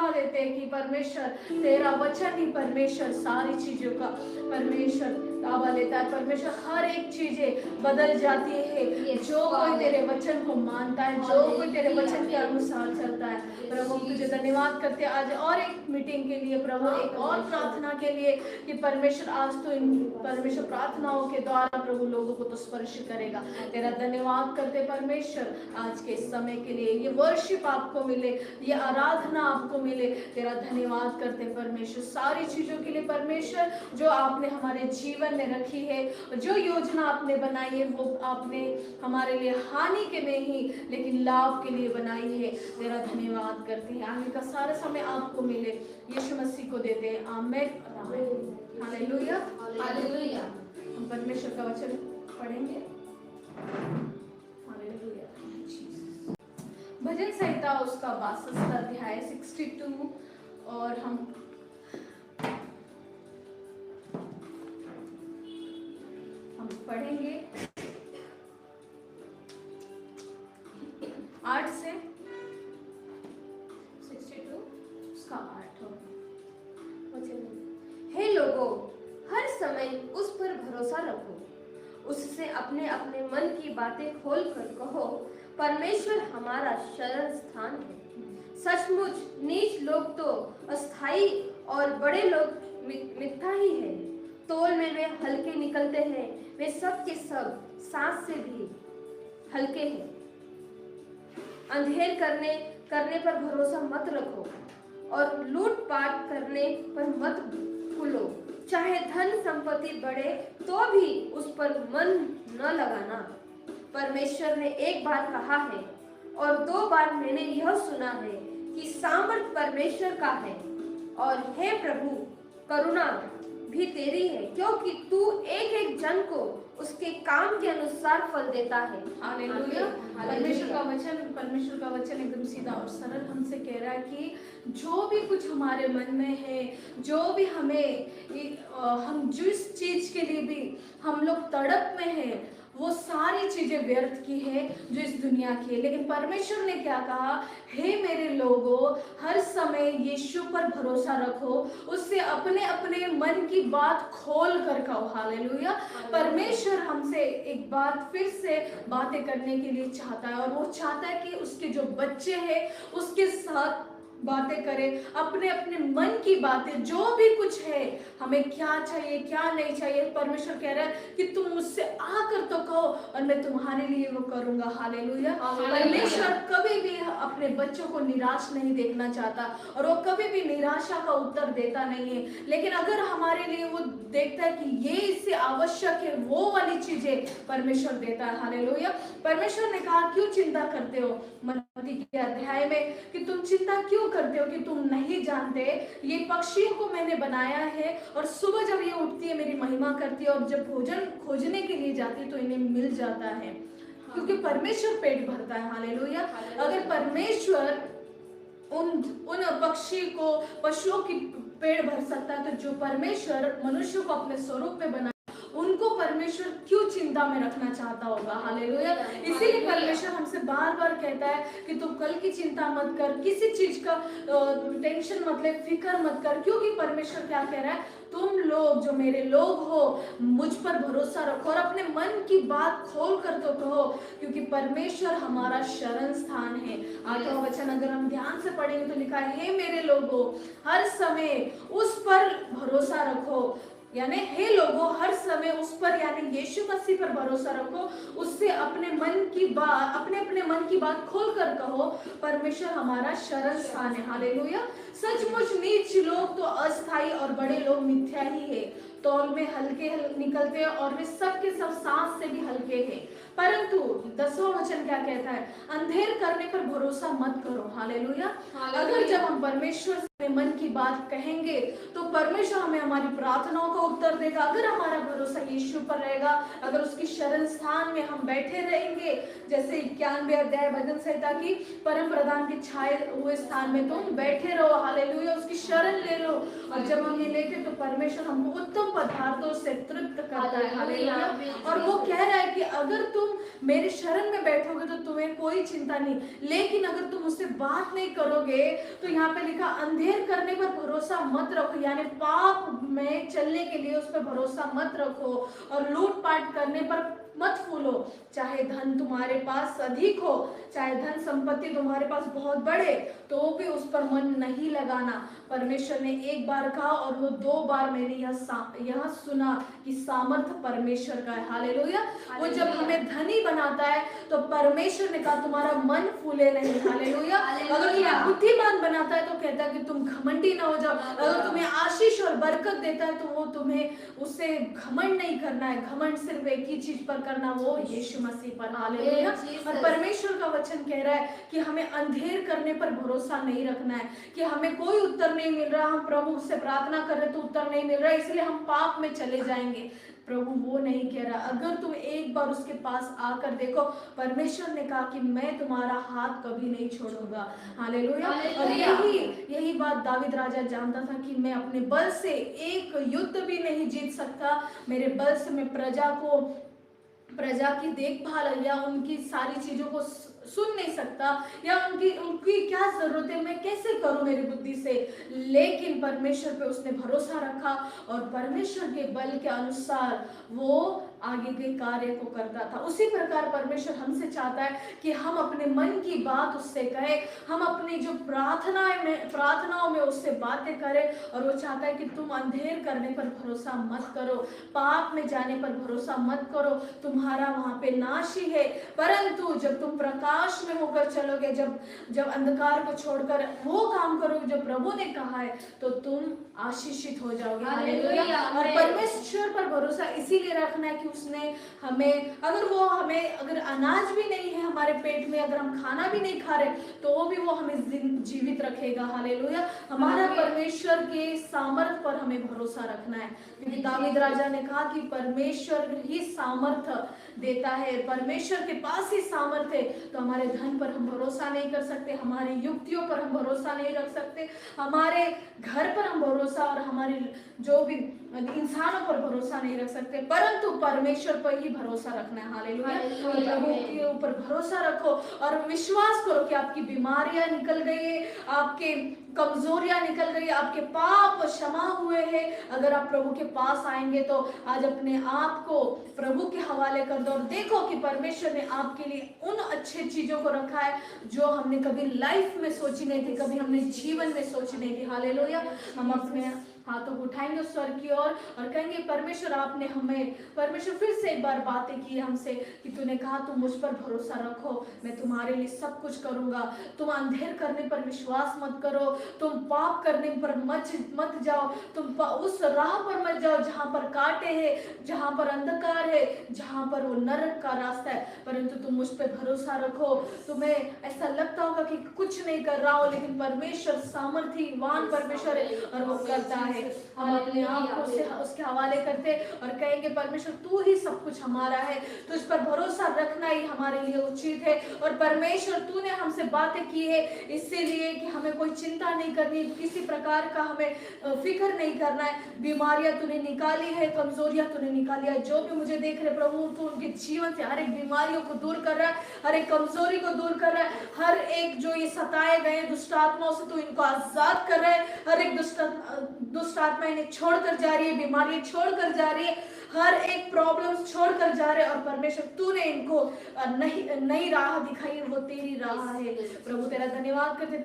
धन्यवाद देते हैं कि परमेश्वर तेरा वचन ही परमेश्वर सारी चीजों का परमेश्वर ताबा लेता है। परमेश्वर हर एक चीजें बदल जाती है जो कोई तेरे वचन को मानता है, जो कोई तेरे वचन के अनुसार चलता है। प्रभु हम तुझे धन्यवाद करते हैं आज और एक मीटिंग के लिए प्रभु, एक और प्रार्थना के लिए कि परमेश्वर आज तो इन परमेश्वर प्रार्थनाओं के द्वारा प्रभु लोगों को तो स्पर्श करेगा। तेरा धन्यवाद करते परमेश्वर आज के समय के लिए, ये वर्शिप आपको मिले, ये आराधना आपको मिले। तेरा धन्यवाद करते परमेश्वर सारी चीजों के लिए परमेश्वर, जो आपने हमारे जीवन में रखी है, जो योजना आपने बनाई है वो आपने हमारे लिए हानि के नहीं लेकिन लाभ के लिए बनाई है। तेरा धन्यवाद करते हैं। आगे का सारा समय आपको मिले, यीशु मसीह को देते हैं। आमीन आमीन हालेलुया हालेलुया। हम परमेश्वर का वचन पढ़ेंगे। हालेलुया। भजन संहिता उसका 62 अध्याय 62 और हम पढ़ेंगे 8 से 62 उसका 8 वचन। हे लोगों, हर समय उस पर भरोसा रखो, उससे अपने अपने मन की बातें खोल कर कहो, परमेश्वर हमारा शरण स्थान है। सचमुच नीच लोग तो अस्थाई और बड़े लोग मिथ्या ही है। तोल में वे हल्के निकलते हैं, वे सब के सब सांस से भी हल्के हैं। अंधेर करने पर भरोसा मत रखो और लूटपाट करने पर मत भूलो। चाहे धन संपत्ति बढ़े तो भी उस पर मन न लगाना। परमेश्वर ने एक बार कहा है और 2 बार मैंने यह सुना है कि सामर्थ परमेश्वर का है, और हे प्रभु करुणा भी तेरी है, क्योंकि तू एक एक जन को उसके काम के अनुसार फल देता है। हालेलुया। परमेश्वर का वचन एकदम सीधा और सरल हमसे कह रहा है कि जो भी कुछ हमारे मन में है, जो भी हम जिस चीज के लिए भी हम लोग तड़प में है, वो सारी चीजें व्यर्थ की है जो इस दुनिया की है। लेकिन परमेश्वर ने क्या कहा, हे मेरे लोगों, हर समय यीशु पर भरोसा रखो, उससे अपने अपने मन की बात खोल कर कहो। हालेलुया। परमेश्वर हमसे एक बात फिर से बातें करने के लिए चाहता है, और वो चाहता है कि उसके जो बच्चे हैं उसके साथ बातें करें, अपने अपने मन की बातें, जो भी कुछ है, हमें क्या चाहिए क्या नहीं चाहिए। परमेश्वर कह रहा है कि तुम मुझसे आकर तो कहो और मैं तुम्हारे लिए वो करूंगा। हालेलुया। परमेश्वर कभी भी अपने बच्चों को निराश नहीं देखना चाहता, और वो कभी भी निराशा का उत्तर देता नहीं है। लेकिन अगर हमारे लिए वो देखता है कि ये इससे आवश्यक है, वो वाली चीजें परमेश्वर देता है। हालेलुया। परमेश्वर ने कहा, क्यों चिंता करते हो, मत्ती के अध्याय में, कि तुम चिंता क्यों करते हो कि तुम नहीं जानते ये पक्षियों को मैंने बनाया है, और सुबह जब ये उठती है मेरी महिमा करती है, और जब भोजन खोजने के लिए जाती है तो इन्हें मिल जाता है, क्योंकि परमेश्वर पेट भरता है। हालेलुया। अगर परमेश्वर उन पक्षी को, पशुओं की पेट भर सकता है, तो जो परमेश्वर मनुष्य को अपने स्वरूप में बना, उनको परमेश्वर क्यों चिंता में रखना चाहता होगा। हालेलुया। इसीलिए परमेश्वर हमसे बार बार कहता है कि तुम कल की चिंता मत कर, किसी चीज का टेंशन मत ले, फिक्र मत कर, क्योंकि परमेश्वर क्या कह रहा है, तुम लोग जो मेरे लोग हो मुझ पर भरोसा रखो और अपने मन की बात खोल कर तो कहो, क्योंकि परमेश्वर हमारा शरण स्थान है। आगे वचन अगर हम ध्यान से पढ़ेंगे तो लिखा है, हे मेरे लोगों, हर समय उस पर भरोसा रखो, यानी हे लोगों हर समय उस पर यानी यीशु मसीह पर भरोसा रखो, उससे अपने अपने मन की बात खोल कर कहो, परमेश्वर हमारा शरण स्थान है। हालेलुया। सचमुच नीच लोग तो अस्थाई और बड़े लोग मिथ्या ही है। तौल में हल्के निकलते हैं और वे सब के सब सांस से भी हल्के हैं। परंतु 10वां वचन क्या कहता है, अंधेर करने पर भरोसा मत करो। हालेलुया। अगर जब हम परमेश्वर से मन की बात कहेंगे तो परमेश्वर हमें हमारी प्रार्थनाओं का उत्तर देगा। अगर हमारा भरोसा यीशु पर रहेगा, अगर उसकी शरण स्थान में हम बैठे रहेंगे, जैसे 91 अध्याय भजन संहिता की, परम प्रधान के छाए हुए स्थान में तुम बैठे रहो। हालेलुया। उसकी शरण ले लो, और जब हम ये लेते तो परमेश्वर हमको उत्तम पदार्थों से तृप्त करता है। हालेलुया। हालेलुया। और वो कह रहा है कि अगर तुम मेरे शरण में बैठोगे तो तुम्हें कोई चिंता नहीं, लेकिन अगर तुम उससे बात नहीं करोगे तो यहाँ पे लिखा अंधेर करने पर भरोसा मत रखो, यानी पाप में चलने के लिए उस पर भरोसा मत रखो, और लूटपाट करने पर मत फूलो। चाहे धन तुम्हारे पास अधिक हो, चाहे धन संपत्ति तुम्हारे पास बहुत बड़े, तो भी उस पर मन नहीं लगाना। परमेश्वर ने एक बार कहा और वो 2 बार मैंने यह सुना कि सामर्थ परमेश्वर का है। हालेलुया। वो जब हमें धनी बनाता है तो परमेश्वर ने कहा तुम्हारा मन फूले नहीं। हालेलुया। अगर तुम्हें बुद्धिमान बनाता है तो कहता है कि तुम घमंडी ना हो जाओ। अगर तुम्हें आशीष और बरकत देता है तो वो तुम्हें उससे घमंड नहीं करना है। घमंड सिर्फ एक ही चीज पर करना, वो यीशु मसीह पर। हालेलुया। और परमेश्वर का वचन कह रहा है कि हमें अंधेर करने पर भरोसा नहीं रखना है, कि हमें कोई उत्तर नहीं मिल रहा, हम प्रभु से प्रार्थना कर रहे तो उत्तर नहीं मिल रहा, इसलिए हम पाप में चले जाएंगे। प्रभु वो नहीं कह रहा। अगर तुम एक बार उसके पास आकर देखो, परमेश्वर ने कहा कि मैं तुम्हारा हाथ कभी नहीं छोड़ूंगा। हालेलुया। और यही बात दावीद राजा जानता था कि मैं अपने बल से एक युद्ध भी नहीं जीत सकता, मेरे बल से मैं प्रजा की देखभाल या उनकी सारी चीजों को सुन नहीं सकता, या उनकी क्या जरूरत है मैं कैसे करूं मेरी बुद्धि से। लेकिन परमेश्वर पे उसने भरोसा रखा और परमेश्वर के बल के अनुसार वो आगे के कार्य को करता था। उसी प्रकार परमेश्वर हमसे चाहता है कि हम अपने मन की बात उससे कहें, हम अपनी जो प्रार्थनाओं में उससे बातें करें। और वो चाहता है कि तुम अंधेर करने पर भरोसा मत करो, पाप में जाने पर भरोसा मत करो, तुम्हारा वहां पे नाश ही है। परंतु जब तुम प्रकाश में होकर चलोगे, जब अंधकार को छोड़कर वो काम करोगे जो प्रभु ने कहा है, तो तुम आशीषित हो जाओगे। हालेलुया। और परमेश्वर पर भरोसा इसीलिए रखना है कि उसने हमें, अगर अनाज भी नहीं है हमारे पेट में, अगर हम खाना भी नहीं खा रहे, तो भी वो हमें जीवित रखेगा। हालेलुया। हमारा परमेश्वर के सामर्थ पर हमें भरोसा रखना है, क्योंकि दावीद राजा ने कहा कि परमेश्वर ही सामर्थ देता है, परमेश्वर के पास ही सामर्थ है। तो हमारे धन पर हम भरोसा नहीं कर सकते, हमारी युक्तियों पर हम भरोसा नहीं रख सकते, हमारे घर पर हम भरोसा और हमारे जो भी इंसानों पर भरोसा नहीं रख सकते, परंतु परमेश्वर पर ही भरोसा रखना है। हालेलुया। प्रभु के ऊपर भरोसा रखो और विश्वास करो कि आपकी बीमारियां निकल गई है, आपके कमजोरियां निकल गई, आपके पाप क्षमा हुए हैं। अगर आप प्रभु के पास आएंगे तो आज अपने आप को प्रभु के हवाले कर दो और देखो कि परमेश्वर ने आपके लिए उन अच्छे चीजों को रखा है जो हमने कभी लाइफ में सोची नहीं थी, कभी हमने जीवन में सोची नहीं थी। हालेलुया। हम अपने हाथों को उठाएंगे स्वर की ओर और कहेंगे परमेश्वर परमेश्वर फिर से एक बार बातें की हमसे कि तूने कहा तुम मुझ पर भरोसा रखो, मैं तुम्हारे लिए सब कुछ करूंगा। तुम अंधेर करने पर विश्वास मत करो, तुम पाप करने पर मत जाओ, तुम उस राह पर मत जाओ जहां पर कांटे हैं, जहां पर अंधकार है, जहां पर वो नरक का रास्ता है, परंतु तुम मुझ पर भरोसा रखो। तुम्हें ऐसा लगता होगा कि कुछ नहीं कर रहा हो, लेकिन परमेश्वर सामर्थ्यवान परमेश्वर है और वो करता है। हम अपने आप को उसके हवाले करते और कहेंगे परमेश्वर तू ही सब कुछ हमारा है, तुझ पर भरोसा रखना ही हमारे लिए उचित है। और परमेश्वर तूने हमसे बातें की है इसीलिए कि हमें कोई चिंता नहीं करनी, किसी प्रकार का हमें फिक्र नहीं करना है। बीमारियां तूने निकाली है, कमजोरियां तूने निकाली है। जो भी मुझे देख रहे प्रभु, तू उनके जीवन से हर एक बीमारियों को दूर कर रहा है, हर एक कमजोरी को दूर कर रहा है, हर एक जो ये सताए गए दुष्ट आत्माओं से तू इनको आजाद कर रहा है। हर एक दुष्ट आत्मा इन्हें छोड़कर जा रही है, बीमारियां छोड़कर जा रही है, हर एक प्रॉब्लम्स छोड़कर जा रहे हैं। और परमेश्वर तूने इनको नई राह दिखाई, वो तेरी राह है। प्रभु तेरा धन्यवाद करते,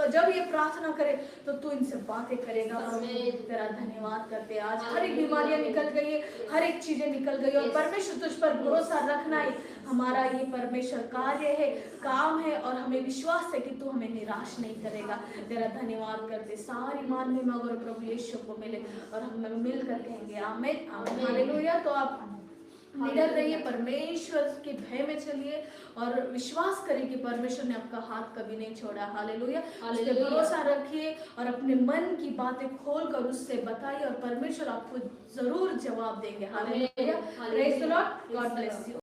जब ये प्रार्थना करे तो तू इनसे बातें करेगा। प्रभु तेरा धन्यवाद करते, आज हर एक बीमारियां निकल गई है, हर एक चीजें निकल गई और परमेश्वर तुझ पर भरोसा रखना ही हमारा ये परमेश्वर कार्य है, काम है और हमें विश्वास है कि तू हमें निराश नहीं करेगा। तेरा धन्यवाद करते, सारी मान में मगर प्रभु यीशु को मिले और हम मिलकर कहेंगे आमीन आमीन हालेलुया। तो आप निडर रहिए, परमेश्वर के भय में चलिए और विश्वास करिए कि परमेश्वर ने आपका हाथ कभी नहीं छोड़ा। हालेलुया। उस पे भरोसा रखिए और अपने मन की बातें खोल कर उससे बताइए और परमेश्वर आपको जरूर जवाब देंगे। Hallelujah. Praise the Lord. God bless you.